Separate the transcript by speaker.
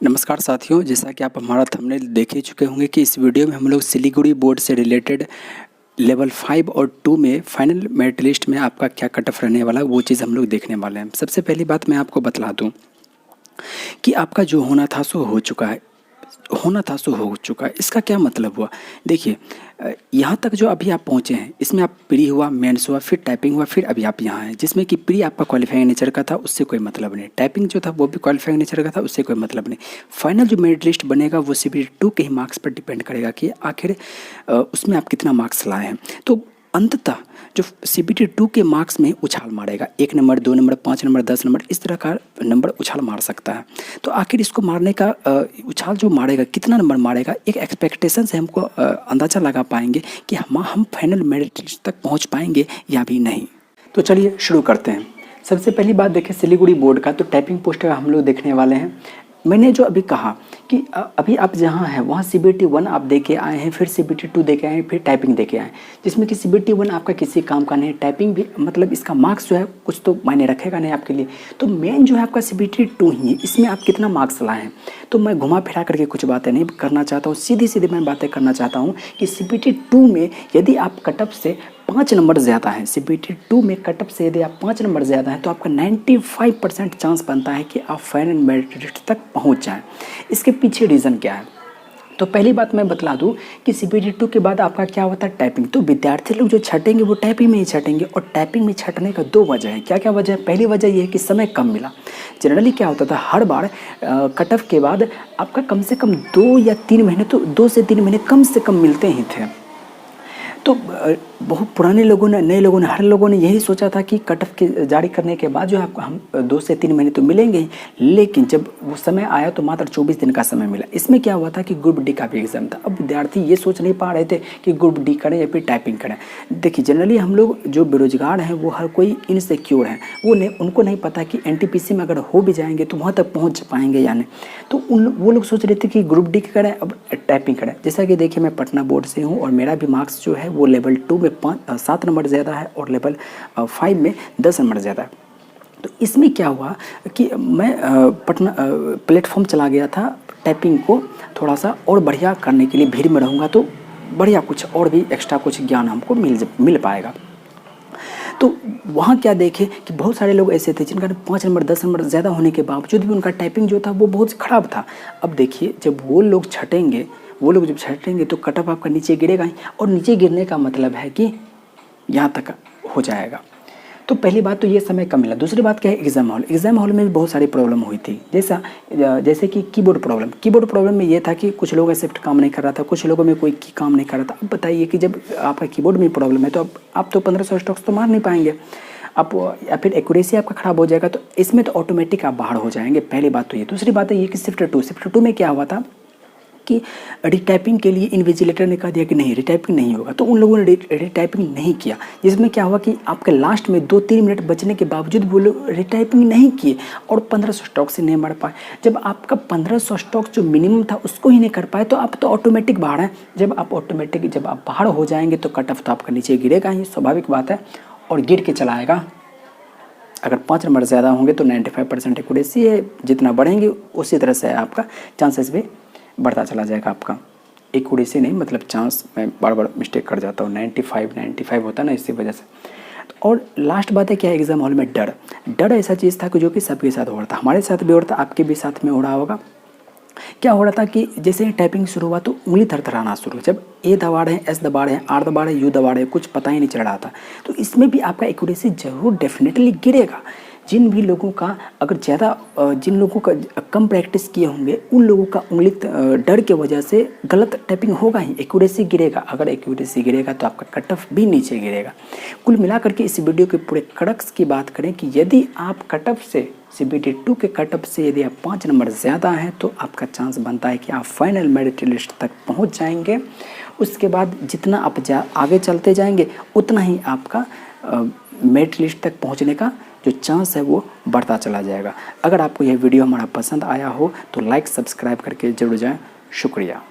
Speaker 1: नमस्कार साथियों, जैसा कि आप हमारा थंबनेल देख ही चुके होंगे कि इस वीडियो में हम लोग सिलीगुड़ी बोर्ड से रिलेटेड लेवल 5 और 2 में फाइनल मेरिट लिस्ट में आपका क्या कट ऑफ रहने वाला है वो चीज़ हम लोग देखने वाले हैं। सबसे पहली बात मैं आपको बतला दूं कि आपका जो होना था सो हो चुका है। इसका क्या मतलब हुआ? देखिए, यहाँ तक जो अभी आप पहुँचे हैं इसमें आप प्री हुआ, मेंस हुआ, फिर टाइपिंग हुआ, फिर अभी आप यहाँ हैं, जिसमें कि प्री आपका क्वालिफाइंग नेचर का था, उससे कोई मतलब नहीं। टाइपिंग जो था वो भी क्वालिफाइंग नेचर का था, उससे कोई मतलब नहीं। फाइनल जो मेरिट लिस्ट बनेगा वो CBT 2 के ही मार्क्स पर डिपेंड करेगा कि आखिर उसमें आप कितना मार्क्स लाए हैं। तो अंततः जो CBT 2 के मार्क्स में उछाल मारेगा, 1 नंबर, 2 नंबर, 5 नंबर, 10 नंबर, इस तरह का नंबर उछाल मार सकता है। तो आखिर इसको मारने का उछाल जो मारेगा, कितना नंबर मारेगा, एक एक्सपेक्टेशन से हमको अंदाज़ा लगा पाएंगे कि हम फाइनल मेरिट लिस्ट तक पहुंच पाएंगे या भी नहीं। तो चलिए शुरू करते हैं। सबसे पहली बात देखिए सिलीगुड़ी बोर्ड का, तो टाइपिंग पोस्ट का हम लोग देखने वाले हैं। मैंने जो अभी कहा कि अभी आप जहाँ हैं वहाँ CBT 1 आप दे के आए हैं, फिर CBT 2 दे के आए हैं, फिर टाइपिंग दे के आए हैं, जिसमें कि CBT 1 आपका किसी काम का नहीं, टाइपिंग भी मतलब इसका मार्क्स जो है कुछ तो मायने रखेगा नहीं आपके लिए। तो मेन जो है आपका CBT 2 ही है, इसमें आप कितना मार्क्स लाए हैं। तो मैं घुमा फिरा करके कुछ बातें नहीं करना चाहता हूँ, सीधी सीधी मैं बातें करना चाहता हूँ कि CBT 2 में यदि आप कटअप से 5 नंबर ज़्यादा हैं, CBT 2 में कटअप से यदि आप 5 नंबर ज़्यादा हैं तो आपका 95% चांस बनता है कि आप फाइनल मेरिट लिस्ट तक पहुंच जाएं। इसके पीछे रीज़न क्या है? तो पहली बात मैं बतला दूं कि CBT 2 के बाद आपका क्या होता है, टाइपिंग। तो विद्यार्थी लोग जो छटेंगे वो टाइपिंग में ही छटेंगे, और टाइपिंग में छटने का 2 वजह है। क्या क्या वजह है? पहली वजह ये है कि समय कम मिला। जनरली क्या होता था, हर बार कट ऑफ के बाद आपका कम से कम 2 या 3 महीने, तो 2 से 3 महीने कम से कम मिलते ही थे। तो बहुत पुराने लोगों ने, नए लोगों ने, हर लोगों ने यही सोचा था कि कट ऑफ के जारी करने के बाद जो है आपको हम 2 से 3 महीने तो मिलेंगे ही, लेकिन जब वो समय आया तो मात्र 24 दिन का समय मिला। इसमें क्या हुआ था कि ग्रुप डी का भी एग्जाम था। अब विद्यार्थी ये सोच नहीं पा रहे थे कि ग्रुप डी करें या फिर टाइपिंग करें। देखिए, जनरली हम लोग जो बेरोजगार हैं वो हर कोई इनसिक्योर हैं, उनको नहीं पता कि NTPC में अगर हो भी जाएंगे तो वहाँ तक पहुँच पाएंगे या नहीं। तो वो लोग सोच रहे थे कि ग्रुप डी करें, अब टाइपिंग करें। जैसा कि देखिए, मैं पटना बोर्ड से हूँ और मेरा भी मार्क्स जो है वो लेवल 2 में 7 नंबर ज़्यादा है और लेवल 5 में 10 नंबर ज़्यादा है। तो इसमें क्या हुआ कि मैं पटना प्लेटफॉर्म चला गया था टाइपिंग को थोड़ा सा और बढ़िया करने के लिए। भीड़ में रहूँगा तो बढ़िया कुछ और भी एक्स्ट्रा कुछ ज्ञान हमको मिल पाएगा। तो वहाँ क्या देखे कि बहुत सारे लोग ऐसे थे जिनका 5 नंबर 10 नंबर ज़्यादा होने के बावजूद भी उनका टाइपिंग जो था वो बहुत ख़राब था। अब देखिए, जब वो लोग जब छटेंगे तो कट ऑफ आपका नीचे गिरेगा ही, और नीचे गिरने का मतलब है कि यहाँ तक हो जाएगा। तो पहली बात तो ये समय कम मिला। दूसरी बात क्या है, एग्ज़ाम हॉल में भी बहुत सारी प्रॉब्लम हुई थी। जैसे कि कीबोर्ड प्रॉब्लम में ये था कि कुछ लोगों का शिफ्ट काम नहीं कर रहा था, कुछ लोगों में कोई की काम नहीं कर रहा था। अब बताइए कि जब आपका कीबोर्ड में प्रॉब्लम है तो आप तो 1500 स्ट्रोक्स तो मार नहीं पाएंगे आप, या फिर एक्यूरेसी आपका ख़राब हो जाएगा। तो इसमें तो ऑटोमेटिक आप बाहर हो जाएंगे। पहली बात तो ये। दूसरी बात है ये कि शिफ्ट टू में क्या हुआ था कि रिटाइपिंग के लिए इन्विजिलेटर ने कह दिया कि नहीं, रिटाइपिंग नहीं होगा। तो उन लोगों ने रिटाइपिंग नहीं किया, जिसमें क्या हुआ कि आपके लास्ट में 2-3 मिनट बचने के बावजूद वो लोग रिटाइपिंग नहीं किए और 1500 स्टॉक से नहीं बढ़ पाए। जब आपका 1500 स्टॉक जो मिनिमम था उसको ही नहीं कर पाए तो आप तो ऑटोमेटिक बाहर हैं। जब आप बाहर हो जाएंगे तो कट ऑफ तो आपका नीचे गिरेगा ही, स्वाभाविक बात है, और गिर के चला आएगा। अगर 5 नंबर ज़्यादा होंगे तो 95% एक्यूरेसी है, जितना बढ़ेंगे उसी तरह से आपका चांसेस भी बढ़ता चला जाएगा। आपका एक्यूरेसी नहीं, मतलब चांस, मैं बार बार मिस्टेक कर जाता हूँ, 95 होता है ना, इसी वजह से। और लास्ट बात है क्या है, एग्ज़ाम हॉल में डर ऐसा चीज़ था कि जो कि सबके साथ हो रहा था, हमारे साथ भी हो रहा था, आपके भी साथ में हो रहा होगा। क्या हो रहा था कि जैसे ही टाइपिंग शुरू हुआ तो उंगली थरथराना शुरू, जब ए दबा रहे हैं, एस दबा रहे हैं, आर दबा रहे हैं, यू दबा रहे हैं, कुछ पता ही नहीं चल रहा था। तो इसमें भी आपका एक्यूरेसी जरूर डेफिनेटली गिरेगा। जिन लोगों का कम प्रैक्टिस किए होंगे उन लोगों का उंगली डर के वजह से गलत टाइपिंग होगा ही, एक्यूरेसी गिरेगा। अगर एक्यूरेसी गिरेगा तो आपका कट ऑफ भी नीचे गिरेगा। कुल मिलाकर के इस वीडियो के पूरे क्रक्स की बात करें कि यदि आप कट ऑफ से CBT 2 के कट ऑफ से यदि आप 5 नंबर ज़्यादा हैं तो आपका चांस बनता है कि आप फाइनल मेरिट लिस्ट तक पहुंच जाएंगे। उसके बाद जितना आप आगे चलते जाएंगे उतना ही आपका मेरिट लिस्ट तक पहुंचने का जो चांस है वो बढ़ता चला जाएगा। अगर आपको यह वीडियो हमारा पसंद आया हो तो लाइक सब्सक्राइब करके जरूर जाएं। शुक्रिया।